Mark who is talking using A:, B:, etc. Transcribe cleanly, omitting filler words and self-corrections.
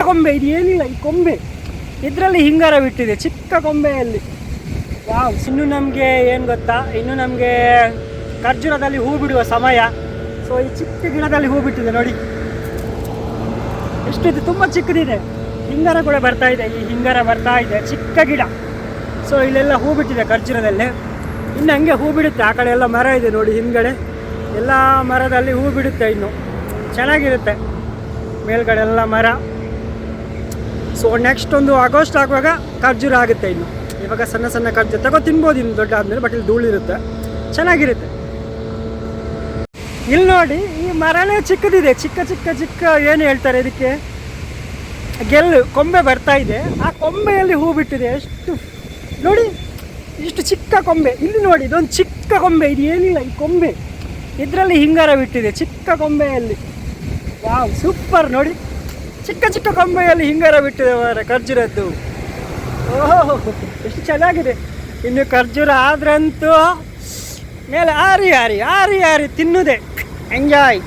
A: ಕೊಂಬೆ ಇದು ಏನಿಲ್ಲ, ಈ ಕೊಂಬೆ ಇದರಲ್ಲಿ ಹಿಂಗಾರ ಬಿಟ್ಟಿದೆ ಚಿಕ್ಕ ಕೊಂಬೆಯಲ್ಲಿ. ವಾವ್. ಇನ್ನು ನಮಗೆ ಏನು ಗೊತ್ತಾ, ಇನ್ನು ನಮಗೆ ಖರ್ಜೂರದಲ್ಲಿ ಹೂ ಬಿಡುವ ಸಮಯ. ಸೊ ಈ ಚಿಕ್ಕ ಗಿಡದಲ್ಲಿ ಹೂ ಬಿಟ್ಟಿದೆ ನೋಡಿ, ಎಷ್ಟಿದೆ, ತುಂಬ ಚಿಕ್ಕದಿದೆ. ಹಿಂಗಾರ ಕೂಡ ಬರ್ತಾ ಇದೆ, ಈ ಹಿಂಗಾರ ಬರ್ತಾ ಇದೆ, ಚಿಕ್ಕ ಗಿಡ. ಸೊ ಇಲ್ಲೆಲ್ಲ ಹೂ ಬಿಟ್ಟಿದೆ ಖರ್ಜೂರದಲ್ಲೇ. ಇನ್ನು ಹಂಗೆ ಹೂ ಬಿಡುತ್ತೆ. ಆ ಕಡೆ ಎಲ್ಲ ಮರ ಇದೆ ನೋಡಿ, ಹಿಂದ್ಗಡೆ ಎಲ್ಲ ಮರದಲ್ಲಿ ಹೂ ಬಿಡುತ್ತೆ. ಇನ್ನು ಚೆನ್ನಾಗಿರುತ್ತೆ ಮೇಲ್ಗಡೆ ಎಲ್ಲ ಮರ. ಸೊ ನೆಕ್ಸ್ಟ್ ಒಂದು ಆಗಸ್ಟ್ ಆಗುವಾಗ ಖರ್ಜೂರ ಆಗುತ್ತೆ. ಇನ್ನು ಇವಾಗ ಸಣ್ಣ ಸಣ್ಣ ಖರ್ಜೂರ ತಗೋ ತಿನ್ಬೋದು ಇನ್ನು ದೊಡ್ಡ ಆದಮೇಲೆ, ಬಟ್ ಇಲ್ಲಿ ಧೂಳಿರುತ್ತೆ, ಚೆನ್ನಾಗಿರುತ್ತೆ. ಇಲ್ಲಿ ನೋಡಿ, ಈ ಮರನೇ ಚಿಕ್ಕದಿದೆ, ಚಿಕ್ಕ ಚಿಕ್ಕ ಚಿಕ್ಕ ಏನು ಹೇಳ್ತಾರೆ ಇದಕ್ಕೆ, ಕೊಂಬೆ ಬರ್ತಾ ಇದೆ. ಆ ಕೊಂಬೆಯಲ್ಲಿ ಹೂ ಬಿಟ್ಟಿದೆ. ಎಷ್ಟು ನೋಡಿ, ಇಷ್ಟು ಚಿಕ್ಕ ಕೊಂಬೆ. ಇಲ್ಲಿ ನೋಡಿ, ಇದೊಂದು ಚಿಕ್ಕ ಕೊಂಬೆ, ಇದು ಏನಿಲ್ಲ, ಈ ಕೊಂಬೆ ಇದರಲ್ಲಿ ಹಿಂಗಾರ ಬಿಟ್ಟಿದೆ ಚಿಕ್ಕ ಕೊಂಬೆಯಲ್ಲಿ. ವಾವ್, ಸೂಪರ್ ನೋಡಿ, ಚಿಕ್ಕ ಚಿಕ್ಕ ಕೊಂಬೆಯಲ್ಲಿ ಹಿಂಗಾರ ಬಿಟ್ಟಿದೆ ಮಾರ ಖರ್ಜೂರದ್ದು. ಓಹೋ, ಎಷ್ಟು ಚೆನ್ನಾಗಿದೆ. ಇನ್ನು ಖರ್ಜೂರ ಆದ್ರಂತೂ ಮೇಲೆ ಆರಿ ಆರಿ ಆರಿ ಆರಿ ತಿನ್ನುವುದೇ, ಎಂಜಾಯ್.